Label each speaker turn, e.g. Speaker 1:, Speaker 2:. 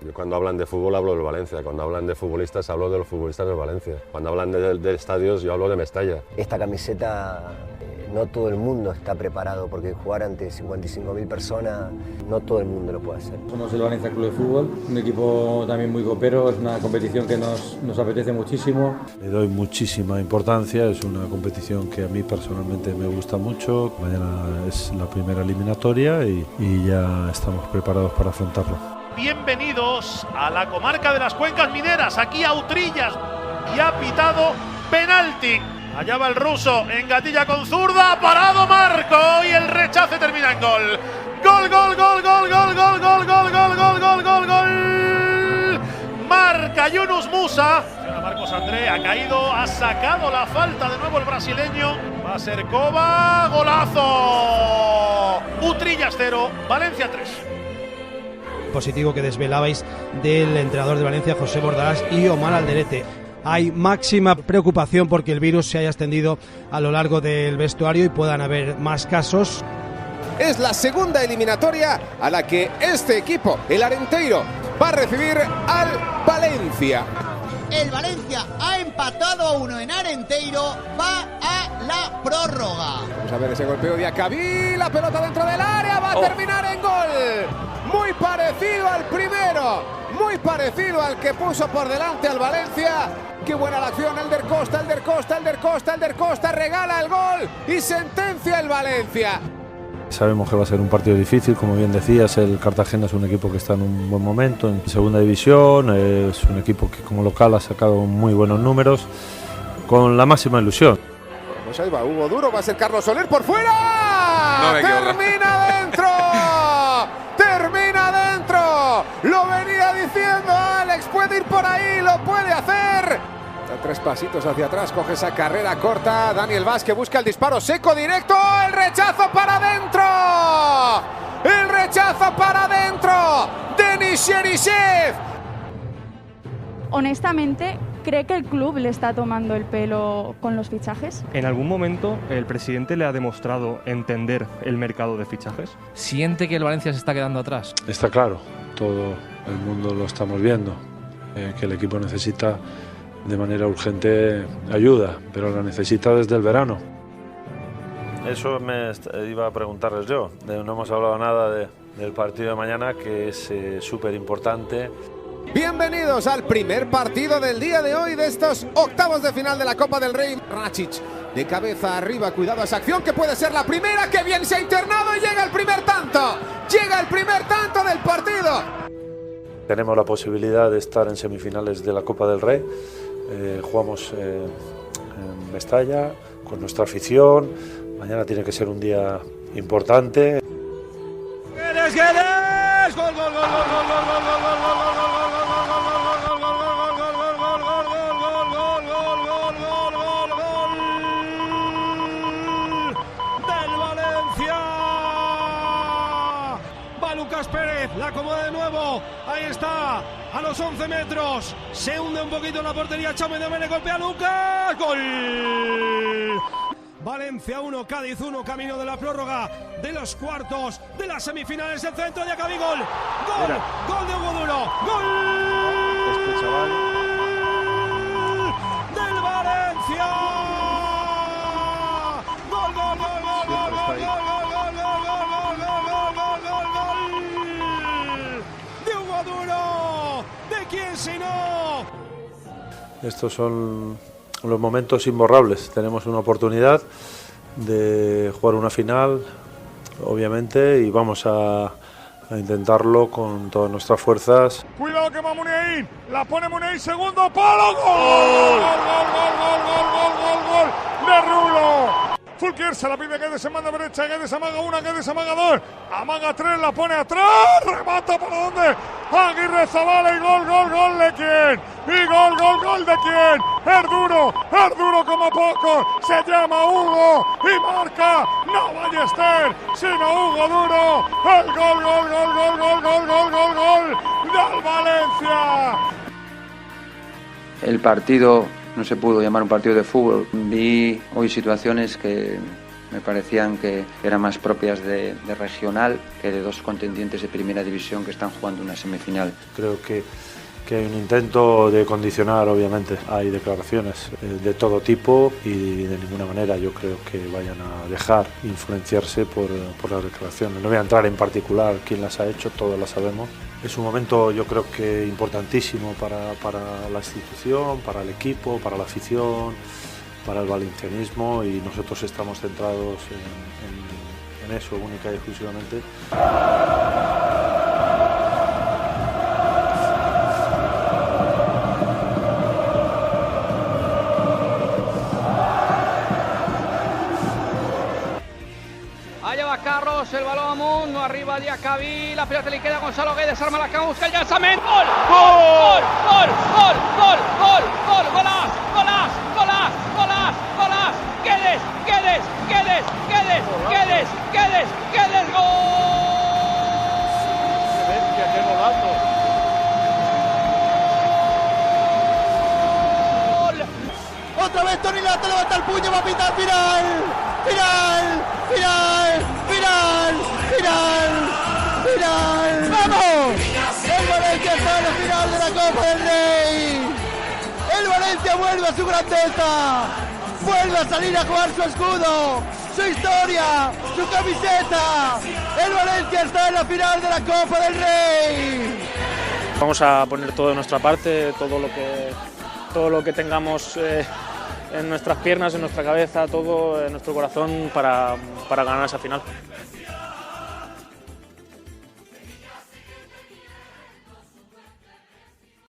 Speaker 1: Yo cuando hablan de fútbol hablo del Valencia, cuando hablan de futbolistas hablo de los futbolistas del Valencia, cuando hablan de estadios yo hablo de Mestalla.
Speaker 2: Esta camiseta no todo el mundo está preparado porque jugar ante 55.000 personas no todo el mundo lo puede hacer.
Speaker 3: Somos el Valencia Club de Fútbol, un equipo también muy copero, es una competición que nos apetece muchísimo.
Speaker 4: Le doy muchísima importancia, es una competición que a mí personalmente me gusta mucho. Mañana es la primera eliminatoria y ya estamos preparados para afrontarlo.
Speaker 5: Bienvenidos a la comarca de las Cuencas Mineras, aquí a Utrillas, y ha pitado penalti. Allá va el ruso, engatilla con zurda, parado Marco y el rechace termina en gol. Gol, gol, gol, gol, gol, gol, gol, gol, gol, gol, gol, gol, gol. Marca Yunus Musa. Marcos André ha caído, ha sacado la falta de nuevo el brasileño. Va a ser Coba, golazo. Utrillas 0, Valencia 3.
Speaker 6: Positivo que desvelabais del entrenador de Valencia, José Bordalás, y Omar Alderete. Hay máxima preocupación porque el virus se haya extendido a lo largo del vestuario y puedan haber más casos.
Speaker 7: Es la segunda eliminatoria a la que este equipo, el Arenteiro, va a recibir al Valencia.
Speaker 8: El Valencia ha empatado a 1 en Arenteiro, va a la prórroga.
Speaker 7: Vamos a ver ese golpeo de Acabí, la pelota dentro del área, va a terminar en gol. Muy parecido al primero, muy parecido al que puso por delante al Valencia. Qué buena la acción, Elder Costa regala el gol y sentencia el Valencia.
Speaker 4: Sabemos que va a ser un partido difícil, como bien decías, el Cartagena es un equipo que está en un buen momento, en segunda división, es un equipo que como local ha sacado muy buenos números, con la máxima ilusión.
Speaker 7: Pues ahí va Hugo Duro, va a ser Carlos Soler por fuera. ¡Termina dentro! ¡Termina dentro! Lo venía diciendo Alex, puede ir por ahí, lo puede hacer. Da 3 pasitos hacia atrás, coge esa carrera corta. Daniel Vázquez busca el disparo seco directo. ¡El rechazo para adentro! ¡El rechazo para adentro! ¡Denis Cherisev!
Speaker 9: Honestamente, ¿cree que el club le está tomando el pelo con los fichajes?
Speaker 10: ¿En algún momento el presidente le ha demostrado entender el mercado de fichajes?
Speaker 11: ¿Siente que el Valencia se está quedando atrás?
Speaker 4: Está claro, todo el mundo lo estamos viendo, que el equipo necesita de manera urgente ayuda, pero la necesita desde el verano. Eso me iba a preguntarles yo, no hemos hablado nada del partido de mañana, que es súper importante.
Speaker 7: Bienvenidos al primer partido del día de hoy de estos octavos de final de la Copa del Rey. Račić de cabeza arriba, cuidado a esa acción que puede ser la primera, que bien se ha internado y llega el primer tanto. Llega el primer tanto del partido.
Speaker 4: Tenemos la posibilidad de estar en semifinales de la Copa del Rey. Jugamos en Mestalla con nuestra afición. Mañana tiene que ser un día importante.
Speaker 5: ¡Guedes! ¡Gol, gol, gol, gol, gol, gol, gol, gol, gol, gol!
Speaker 6: Pérez, la acomoda de nuevo, ahí está, a los 11 metros, se hunde un poquito en la portería, Chame de Mene, golpea a Lucas, gol. Valencia 1, Cádiz 1, camino de la prórroga de los cuartos de las semifinales, el centro de Acabí, gol, gol, gol de Hugo Duro, gol del Valencia, gol, gol, gol, gol, gol, gol, gol. Si no.
Speaker 4: Estos son los momentos imborrables. Tenemos una oportunidad de jugar una final, obviamente, y vamos a intentarlo con todas nuestras fuerzas.
Speaker 5: Cuidado que va Muniain, la pone Muniain, segundo palo, gol, gol, gol, gol, gol, gol, gol, gol de Rulo. Fulquier se la pide, Guedes se manda derecha, Guedes amaga una, Guedes amaga dos, amaga tres, la pone atrás, remata para donde, Aguirre Zabala y gol, gol, gol de quién, y gol, gol, gol de quién, es duro como poco, se llama Hugo y marca, no Ballester, sino Hugo Duro, el gol, gol, gol, gol, gol, gol, gol, gol, gol del Valencia.
Speaker 12: El partido no se pudo llamar un partido de fútbol. Vi hoy situaciones que Me parecían que eran más propias de regional que de dos contendientes de primera división que están jugando una semifinal.
Speaker 4: Creo que hay un intento de condicionar, obviamente. Hay declaraciones de todo tipo y de ninguna manera yo creo que vayan a dejar influenciarse por las declaraciones. No voy a entrar en particular quién las ha hecho, todos las sabemos. Es un momento yo creo que importantísimo para la institución, para el equipo, para la afición, para el valencianismo, y nosotros estamos centrados en eso única y exclusivamente.
Speaker 13: Allá va Carlos, el balón amunt, no arriba Diacabí, la pelota le queda a Gonzalo Guedes, arma la cama, busca el llançament, gol! Gol! Gol! Gol! Gol! Gol! Gol! Golàs! Golàs! Golàs! Golàs! Golàs! Guedes! Guedes! Guedes! Guedes! Guedes! Guedes! Guedes!
Speaker 5: ¡Qué golazo!
Speaker 8: Otra vez Toni Lato levanta el puño, va a pitar final. Final, final, final, final, final. ¡Vamos! El Valencia está en la final de la Copa del Rey. El Valencia vuelve a su grandeza. Vuelve a salir a jugar su escudo, su historia, su camiseta. El Valencia está en la final de la Copa del Rey.
Speaker 14: Vamos a poner todo de nuestra parte, todo lo que tengamos en nuestras piernas, en nuestra cabeza, todo en nuestro corazón para ganar esa final.